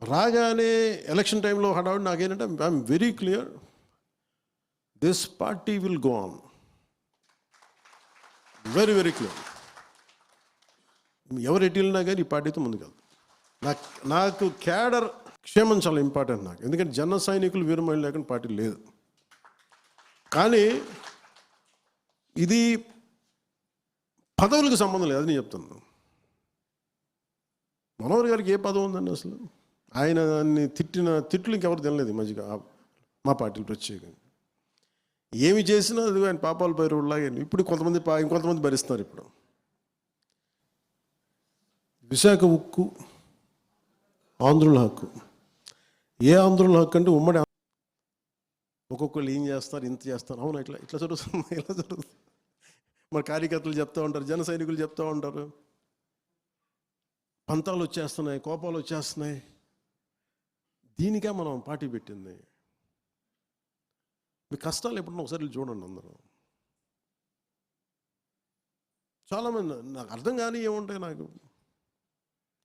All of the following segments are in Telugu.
రాగానే ఎలక్షన్ టైంలో హడావుడి నాకేంటంటే I'm very clear, this party will go on. Very very clear. ఎవరు ఎటు వెళ్ళినా కానీ ఈ పార్టీతో ముందుకెళ్తాం. నాకు క్యాడర్ క్షేమం చాలా ఇంపార్టెంట్ నాకు, ఎందుకంటే జన సైనికులు వీరమహిళ లేకుండా పార్టీ లేదు. కానీ ఇది పదవులకు సంబంధం లేదు, అది నేను చెప్తున్నాను. మనోహర్ గారికి ఏ పదవి ఉందండి అసలు? ఆయన దాన్ని తిట్లు ఇంకెవరు తినలేదు ఈ మధ్యగా మా పార్టీలు ప్రత్యేకంగా. ఏమి చేసినా అది ఆయన పాపాలు పైరులాగే. ఇప్పుడు ఇంకొంతమంది భరిస్తున్నారు. ఇప్పుడు విశాఖ ఉక్కు ఆంధ్రుల హక్కు. ఏ ఆంధ్రుల హక్కు అంటే ఉమ్మడి ఒక్కొక్కళ్ళు ఏం చేస్తారు, ఇంత చేస్తారు. అవును, ఇట్లా జరుగుతుంది, ఇలా జరుగుతుంది. మరి కార్యకర్తలు చెప్తూ ఉంటారు, జన సైనికులు చెప్తూ ఉంటారు, పంతాలు వచ్చేస్తున్నాయి, కోపాలు వచ్చేస్తున్నాయి. దీనికే మనం పార్టీ పెట్టింది. మీ కష్టాలు ఎప్పుడన్నా ఒకసారి చూడండి అందరూ. చాలామంది నాకు అర్థం కానీ ఏముంటాయి, నాకు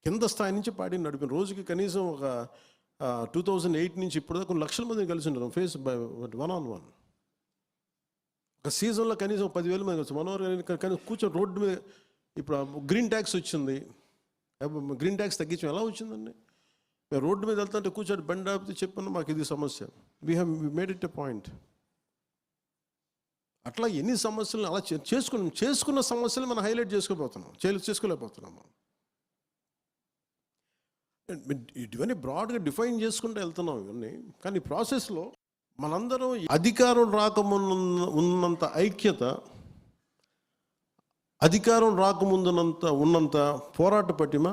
కింద స్థాయి నుంచి పార్టీని నడిపిన రోజుకి కనీసం ఒక 2008 నుంచి ఇప్పుడు కొన్ని లక్షల మందిని కలిసి ఉంటారు ఫేస్ బై 1-on-1. ఒక సీజన్లో కనీసం 10,000 మంది వచ్చి మనోహర్ కానీ కూర్చొని రోడ్డు మీద. ఇప్పుడు గ్రీన్ ట్యాక్స్ వచ్చింది, గ్రీన్ ట్యాక్స్ తగ్గించడం ఎలా వచ్చిందండి? మేము రోడ్డు మీద వెళ్తుంటే కూర్చొని బండి ఆపితే చెప్పాను మాకు ఇది సమస్య, we made it a point. అట్లా ఎన్ని సమస్యలను అలా చేసుకున్న సమస్యలు మనం హైలైట్ చేసుకోలేకపోతున్నాము. ఇవన్నీ బ్రాడ్గా డిఫైన్ చేసుకుంటూ వెళ్తున్నాం ఇవన్నీ. కానీ ప్రాసెస్లో మనందరం అధికారం ఉన్నంత ఐక్యత, అధికారం ఉన్నంత పోరాట పటిమ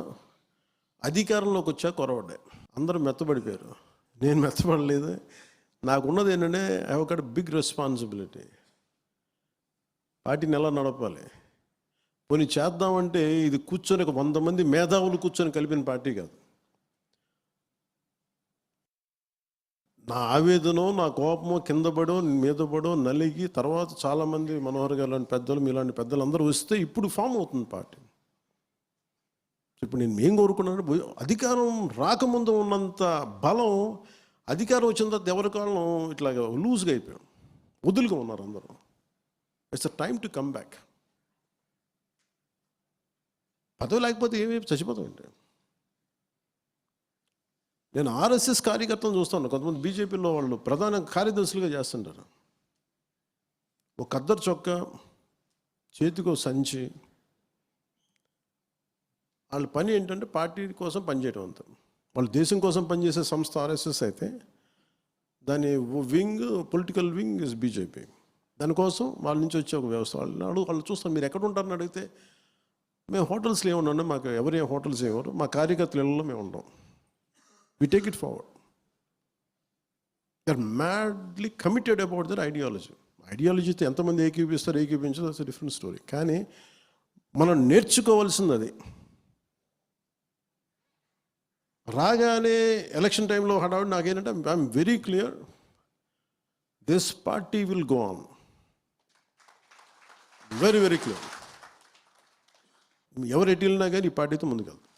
అధికారంలోకి వచ్చా కొరవడ్డాయి. అందరూ మెత్తబడిపోయారు. నేను మెత్తబడలేదు. నాకున్నది ఏంటంటే I have got big responsibility. పార్టీని ఎలా నడపాలి, పోనీ చేద్దామంటే ఇది కూర్చొని 100 మంది మేధావులు కూర్చొని కలిపిన పార్టీ కాదు. నా ఆవేదనో నా కోపమో కింద పడో మీద పడో నలిగి తర్వాత చాలామంది మనోహర్ గారు లాంటి పెద్దలు, మీలాంటి పెద్దలు అందరూ వస్తే ఇప్పుడు ఫామ్ అవుతుంది పార్టీ. ఇప్పుడు నేను ఏం కోరుకున్నాను, అధికారం రాకముందు ఉన్నంత బలం అధికారం వచ్చిన తర్వాత ఎవరి కాలం ఇట్లాగా లూజ్గా అయిపోయాం, వదులుగా ఉన్నారు అందరూ. It's a time to come back. పదవి లేకపోతే ఏమి చచ్చిపోతామంటే. నేను ఆర్ఎస్ఎస్ కార్యకర్తలను చూస్తాను, కొంతమంది బీజేపీలో వాళ్ళు ప్రధాన కార్యదర్శులుగా చేస్తుంటారు. ఒక ఖద్దరు చొక్కా, చేతికో సంచి. వాళ్ళ పని ఏంటంటే పార్టీ కోసం పనిచేయడం అంతా. వాళ్ళు దేశం కోసం పనిచేసే సంస్థ ఆర్ఎస్ఎస్ అయితే దాని పొలిటికల్ వింగ్ ఇస్ బీజేపీ. దానికోసం వాళ్ళ నుంచి వచ్చే ఒక వ్యవస్థ. వాళ్ళు చూస్తాం, మీరు ఎక్కడ ఉంటారని అడిగితే మేము హోటల్స్లో ఏమన్నా, మాకు ఎవరేం హోటల్స్ ఏమరు, మా కార్యకర్తలలో మేము ఉంటాం. We take it forward. They are madly committed about their ideology. ఐడియాలజీతో ఎంతమంది ఏకీపించదు, దట్స్ ఎ డిఫరెంట్ స్టోరీ. కానీ మనం నేర్చుకోవాల్సింది అది. రాగానే ఎలక్షన్ టైంలో హడావుడి నాకేంటంటే I'm very clear, this party will go on. Very very clear. ఎవరు ఎటు వెళ్ళినా కానీ ఈ పార్టీతో ముందుకెళ్తాం.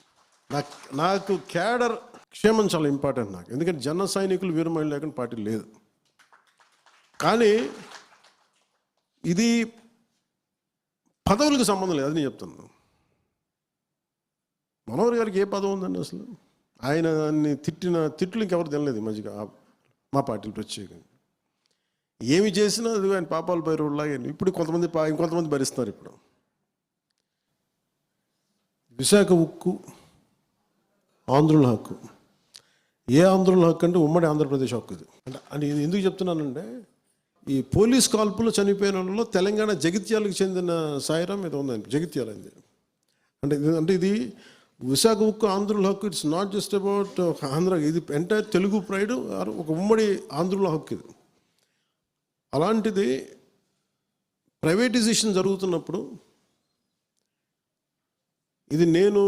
నాకు క్యాడర్ క్షేమం చాలా ఇంపార్టెంట్ నాకు, ఎందుకంటే జన సైనికులు వీరమహిళ లేకుండా పార్టీ లేదు. కానీ ఇది పదవులకు సంబంధం లేదు, అది నేను చెప్తున్నాను. మనోహర్ గారికి ఏ పదవి ఉందండి అసలు? ఆయన దాన్ని తిట్లు ఇంకెవరు తినలేదు ఈ మధ్యగా మా పార్టీలు ప్రత్యేకంగా. ఏమి చేసినా అది ఆయన పాపాలు పైరులాగే. ఇప్పుడు ఇంకొంతమంది భరిస్తున్నారు. ఇప్పుడు విశాఖ ఉక్కు ఆంధ్రుల హక్కు. ఏ ఆంధ్రుల హక్కు అంటే ఉమ్మడి ఆంధ్రప్రదేశ్ హక్కు. ఇది అంటే ఎందుకు చెప్తున్నానంటే, ఈ పోలీస్ కాల్పులో చనిపోయిన వాళ్ళలో తెలంగాణ జగిత్యాలకు చెందిన సాయిరాం ఏదో ఉందండి, జగిత్యాల అంది. అంటే ఇది విశాఖ ఉక్కు ఆంధ్రుల హక్కు. It's not just about Andhra, ఇది ఎంటైర్ తెలుగు ప్రైడ్, ఒక ఉమ్మడి ఆంధ్రుల హక్కు ఇది. అలాంటిది ప్రైవేటైజేషన్ జరుగుతున్నప్పుడు ఇది నేను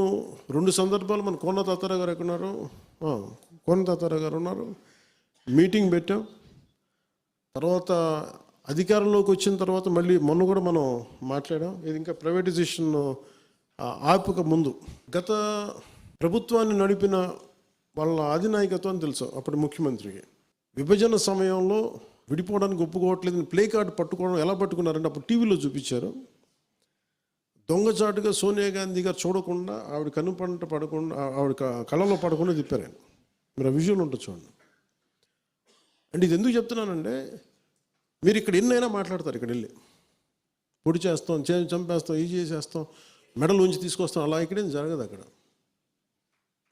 2 సందర్భాలు, మన కోన తాతారావు గారు ఎక్కడున్నారు, కోన తాతారావు గారు ఉన్నారు, మీటింగ్ పెట్టాం. తర్వాత అధికారంలోకి వచ్చిన తర్వాత మళ్ళీ మొన్న కూడా మనం మాట్లాడాం. ఇది ఇంకా ప్రైవేటైజేషన్ ఆపక ముందు గత ప్రభుత్వాన్ని నడిపిన వాళ్ళ అధినాయకత్వం తెలుసు అప్పుడు ముఖ్యమంత్రికి. విభజన సమయంలో విడిపోవడానికి ఒప్పుకోవట్లేదని ప్లే కార్డు పట్టుకోవడం ఎలా పట్టుకున్నారంటే అప్పుడు టీవీలో చూపించారు. దొంగచాటుగా సోనియా గాంధీ గారు చూడకుండా ఆవిడ కనుపంట పడకుండా ఆవిడ కళ్ళలో పడకుండా తిప్పారు ఆయన. మీరు ఆ విజువల్ ఉంటుంది చూడండి. అంటే ఇది ఎందుకు చెప్తున్నానంటే మీరు ఇక్కడ ఎన్నైనా మాట్లాడతారు, ఇక్కడ వెళ్ళి పొడి చేస్తాం, చంపేస్తాం, ఇది చేసేస్తాం, మెడల్ ఉంచి తీసుకొస్తాం, అలా ఇక్కడేం జరగదు. అక్కడ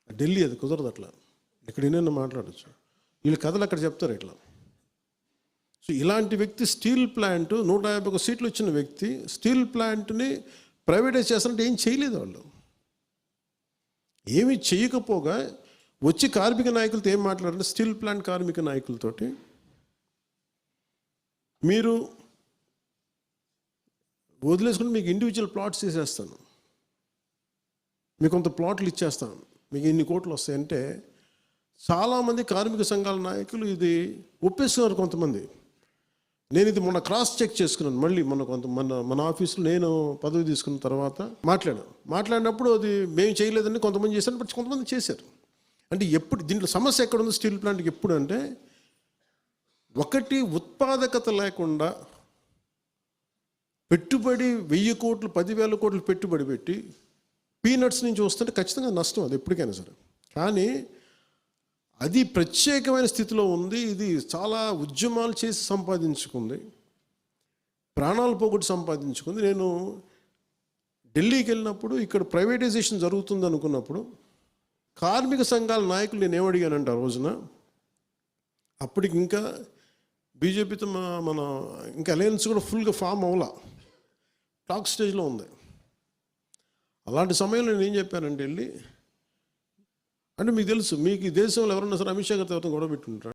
ఢిల్లీ అది కుదరదు అట్లా. ఇక్కడ ఎన్నైనా మాట్లాడచ్చు. వీళ్ళు కథలు అక్కడ చెప్తారు ఇట్లా. సో ఇలాంటి వ్యక్తి స్టీల్ ప్లాంట్ 151 సీట్లు వచ్చిన వ్యక్తి స్టీల్ ప్లాంట్ని ప్రైవేటైజ్ చేస్తారంటే ఏం చేయలేదు. వాళ్ళు ఏమీ చేయకపోగా వచ్చి కార్మిక నాయకులతో ఏం మాట్లాడారంటే స్టీల్ ప్లాంట్ కార్మిక నాయకులతోటి మీరు వదిలేసుకుంటే మీకు ఇండివిజువల్ ప్లాట్స్ చేసేస్తాను, మీకు కొంత ప్లాట్లు ఇచ్చేస్తాను, మీకు ఇన్ని కోట్లు వస్తాయంటే చాలామంది కార్మిక సంఘాల నాయకులు ఇది ఒప్పేస్తున్నారు. కొంతమంది నేను ఇది మొన్న క్రాస్ చెక్ చేసుకున్నాను. మళ్ళీ మన ఆఫీసులో నేను పదవి తీసుకున్న తర్వాత మాట్లాడినప్పుడు అది మేము చేయలేదని కొంతమంది చేశారు, బట్ కొంతమంది చేశారు. అంటే ఎప్పుడు దీంట్లో సమస్య ఎక్కడ ఉంది స్టీల్ ప్లాంట్కి ఎప్పుడు అంటే ఒకటి ఉత్పాదకత లేకుండా పెట్టుబడి 1000 కోట్లు 10,000 కోట్లు పెట్టుబడి పెట్టి పీనట్స్ నుంచి వస్తుంటే ఖచ్చితంగా నష్టం అది ఎప్పటికైనా సరే. కానీ అది ప్రత్యేకమైన స్థితిలో ఉంది. ఇది చాలా ఉద్యమాలు చేసి సంపాదించుకుంది, ప్రాణాలు పోగొట్టి సంపాదించుకుంది. నేను ఢిల్లీకి వెళ్ళినప్పుడు ఇక్కడ ప్రైవేటైజేషన్ జరుగుతుంది అనుకున్నప్పుడు కార్మిక సంఘాల నాయకులు నేను ఏమడిగానంటే ఆ రోజున, అప్పటికి ఇంకా బీజేపీతో మన ఇంకా అలయన్స్ కూడా ఫుల్గా ఫామ్ అవ్వాల, టాక్ స్టేజ్లో ఉంది. అలాంటి సమయంలో నేను ఏం చెప్పానంటే వెళ్ళి, అంటే మీకు తెలుసు, మీకు ఈ దేశంలో ఎవరన్నా సరే అమిత్ షా గారితో ఎవరైనా గొడవ పెట్టుకుంటారు.